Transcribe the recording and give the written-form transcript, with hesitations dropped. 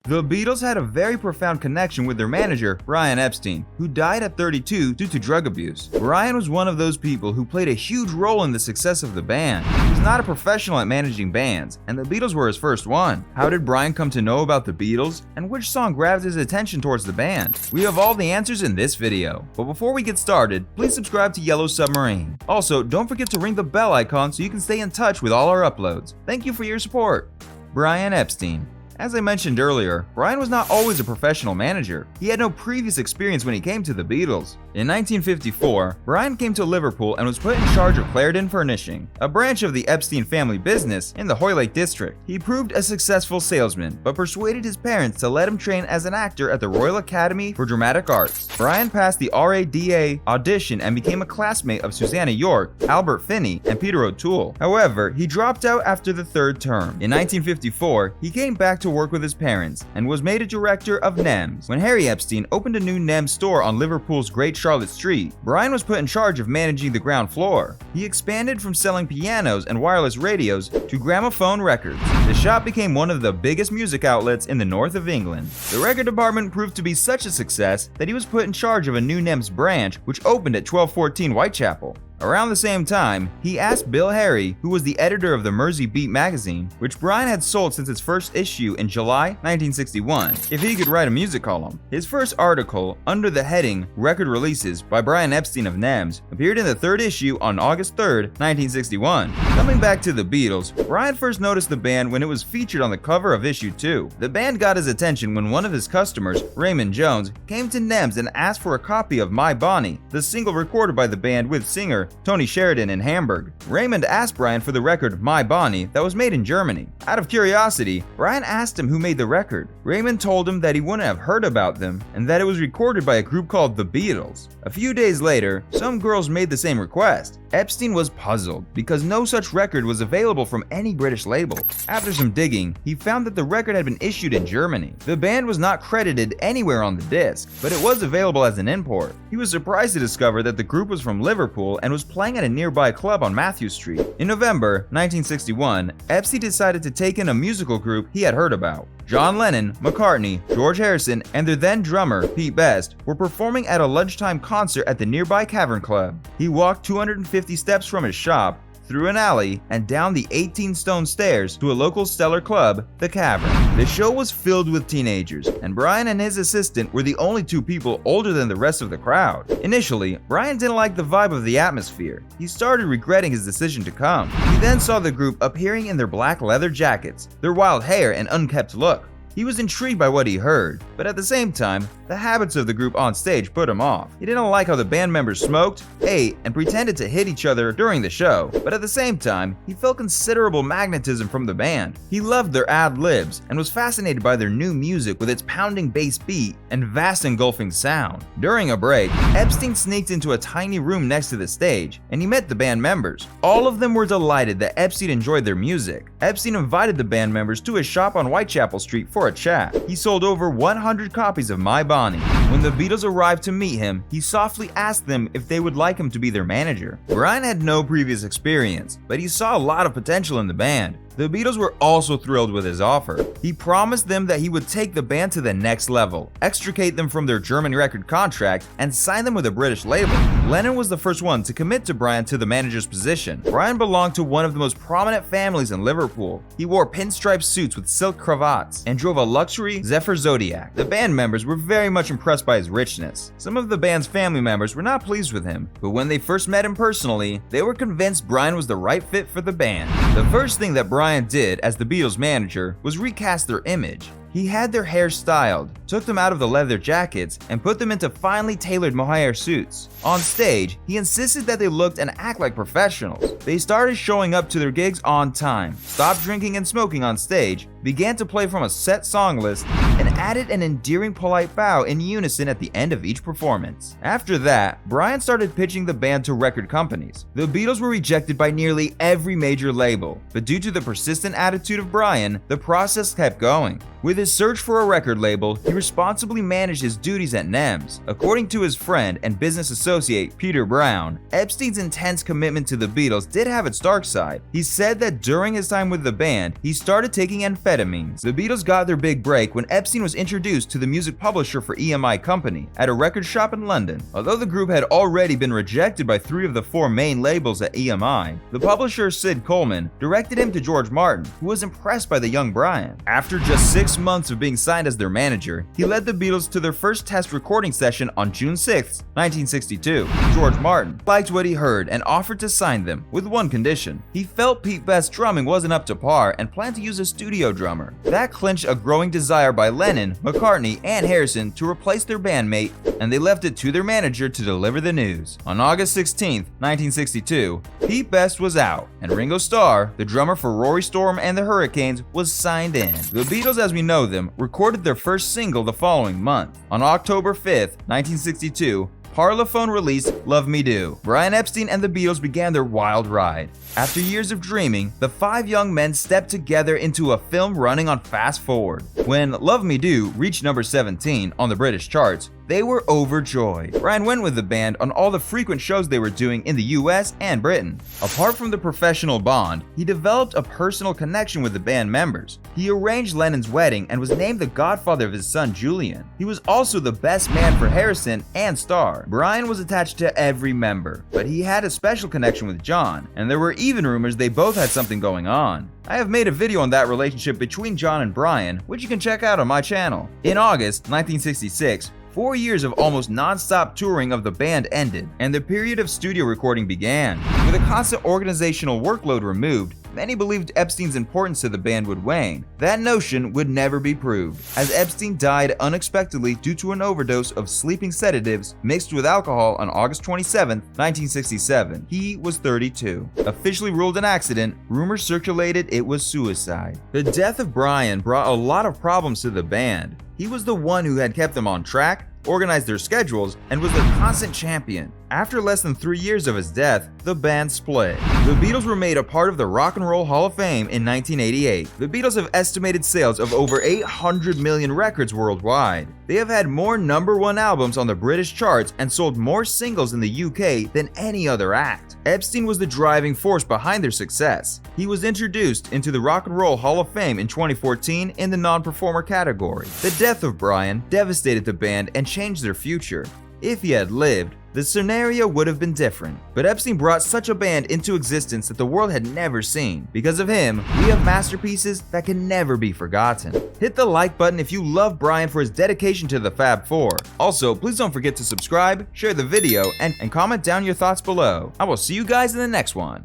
The Beatles had a very profound connection with their manager, Brian Epstein, who died at 32 due to drug abuse. Brian was one of those people who played a huge role in the success of the band. He was not a professional at managing bands, and the Beatles were his first one. How did Brian come to know about the Beatles, and which song grabbed his attention towards the band? We have all the answers in this video. But before we get started, please subscribe to Yellow Submarine. Also, don't forget to ring the bell icon so you can stay in touch with all our uploads. Thank you for your support. Brian Epstein. As I mentioned earlier, Brian was not always a professional manager. He had no previous experience when he came to the Beatles. In 1954, Brian came to Liverpool and was put in charge of Clarendon Furnishing, a branch of the Epstein family business in the Hoylake district. He proved a successful salesman, but persuaded his parents to let him train as an actor at the Royal Academy for Dramatic Arts. Brian passed the RADA audition and became a classmate of Susanna York, Albert Finney, and Peter O'Toole. However, he dropped out after the third term. In 1954, he came back to work with his parents and was made a director of NEMS. When Harry Epstein opened a new NEMS store on Liverpool's Great Charlotte Street, Brian was put in charge of managing the ground floor. He expanded from selling pianos and wireless radios to gramophone records. The shop became one of the biggest music outlets in the north of England. The record department proved to be such a success that he was put in charge of a new NEMS branch which opened at 1214 Whitechapel. Around the same time, he asked Bill Harry, who was the editor of the Mersey Beat magazine, which Brian had sold since its first issue in July 1961, if he could write a music column. His first article, under the heading Record Releases by Brian Epstein of NEMS, appeared in the third issue on August 3, 1961. Coming back to the Beatles, Brian first noticed the band when it was featured on the cover of issue 2. The band got his attention when one of his customers, Raymond Jones, came to NEMS and asked for a copy of My Bonnie, the single recorded by the band with singer Tony Sheridan in Hamburg. Raymond asked Brian for the record My Bonnie that was made in Germany. Out of curiosity, Brian asked him who made the record. Raymond told him that he wouldn't have heard about them and that it was recorded by a group called the Beatles. A few days later, some girls made the same request. Epstein was puzzled because no such record was available from any British label. After some digging, he found that the record had been issued in Germany. The band was not credited anywhere on the disc, but it was available as an import. He was surprised to discover that the group was from Liverpool and was playing at a nearby club on Matthew Street. In November 1961, Epstein decided to take in a musical group he had heard about. John Lennon, McCartney, George Harrison, and their then drummer, Pete Best, were performing at a lunchtime concert at the nearby Cavern Club. He walked 250 steps from his shop, through an alley, and down the 18-stone stairs to a local stellar club, the Cavern. The show was filled with teenagers, and Brian and his assistant were the only two people older than the rest of the crowd. Initially, Brian didn't like the vibe of the atmosphere. He started regretting his decision to come. He then saw the group appearing in their black leather jackets, their wild hair, and unkempt look. He was intrigued by what he heard, but at the same time, the habits of the group on stage put him off. He didn't like how the band members smoked, ate, and pretended to hit each other during the show, but at the same time, he felt considerable magnetism from the band. He loved their ad-libs and was fascinated by their new music with its pounding bass beat and vast engulfing sound. During a break, Epstein sneaked into a tiny room next to the stage, and he met the band members. All of them were delighted that Epstein enjoyed their music. Epstein invited the band members to his shop on Whitechapel Street for a chat. He sold over 100 copies of My Bonnie. When the Beatles arrived to meet him, he softly asked them if they would like him to be their manager. Brian had no previous experience, but he saw a lot of potential in the band. The Beatles were also thrilled with his offer. He promised them that he would take the band to the next level, extricate them from their German record contract, and sign them with a British label. Lennon was the first one to commit to Brian to the manager's position. Brian belonged to one of the most prominent families in Liverpool. He wore pinstripe suits with silk cravats and drove a luxury Zephyr Zodiac. The band members were very much impressed by his richness. Some of the band's family members were not pleased with him, but when they first met him personally, they were convinced Brian was the right fit for the band. The first thing that Brian did as the Beatles manager was recast their image. He had their hair styled, took them out of the leather jackets, and put them into finely tailored mohair suits. On stage, he insisted that they looked and act like professionals. They started showing up to their gigs on time, stopped drinking and smoking on stage, began to play from a set song list, and added an endearing polite bow in unison at the end of each performance. After that, Brian started pitching the band to record companies. The Beatles were rejected by nearly every major label, but due to the persistent attitude of Brian, the process kept going. With With his search for a record label, he responsibly managed his duties at NEMS. According to his friend and business associate Peter Brown, Epstein's intense commitment to the Beatles did have its dark side. He said that during his time with the band, he started taking amphetamines. The Beatles got their big break when Epstein was introduced to the music publisher for EMI Company at a record shop in London. Although the group had already been rejected by 3 of the 4 main labels at EMI, the publisher Sid Coleman directed him to George Martin, who was impressed by the young Brian. After just 6 months of being signed as their manager, he led the Beatles to their first test recording session on June 6, 1962. George Martin liked what he heard and offered to sign them, with one condition. He felt Pete Best's drumming wasn't up to par and planned to use a studio drummer. That clinched a growing desire by Lennon, McCartney, and Harrison to replace their bandmate, and they left it to their manager to deliver the news. On August 16, 1962, Pete Best was out, and Ringo Starr, the drummer for Rory Storm and the Hurricanes, was signed in. The Beatles as we know them recorded their first single the following month. On October 5, 1962, Parlophone released Love Me Do. Brian Epstein and the Beatles began their wild ride. After years of dreaming, the 5 young men stepped together into a film running on fast forward. When Love Me Do reached number 17 on the British charts, they were overjoyed. Brian went with the band on all the frequent shows they were doing in the US and Britain. Apart from the professional bond, he developed a personal connection with the band members. He arranged Lennon's wedding and was named the godfather of his son Julian. He was also the best man for Harrison and Starr. Brian was attached to every member, but he had a special connection with John, and there were even rumors they both had something going on. I have made a video on that relationship between John and Brian, which you can check out on my channel. In August 1966, 4 years of almost non-stop touring of the band ended, and the period of studio recording began. With a constant organizational workload removed, many believed Epstein's importance to the band would wane. That notion would never be proved, as Epstein died unexpectedly due to an overdose of sleeping sedatives mixed with alcohol on August 27, 1967. He was 32. Officially ruled an accident, rumors circulated it was suicide. The death of Brian brought a lot of problems to the band. He was the one who had kept them on track, organized their schedules, and was their constant champion. After less than 3 years of his death, the band split. The Beatles were made a part of the Rock and Roll Hall of Fame in 1988. The Beatles have estimated sales of over 800 million records worldwide. They have had more #1 albums on the British charts and sold more singles in the UK than any other act. Epstein was the driving force behind their success. He was introduced into the Rock and Roll Hall of Fame in 2014 in the non-performer category. The death of Brian devastated the band and changed their future. If he had lived, the scenario would have been different. But Epstein brought such a band into existence that the world had never seen. Because of him, we have masterpieces that can never be forgotten. Hit the like button if you love Brian for his dedication to the Fab Four. Also, please don't forget to subscribe, share the video, and comment down your thoughts below. I will see you guys in the next one.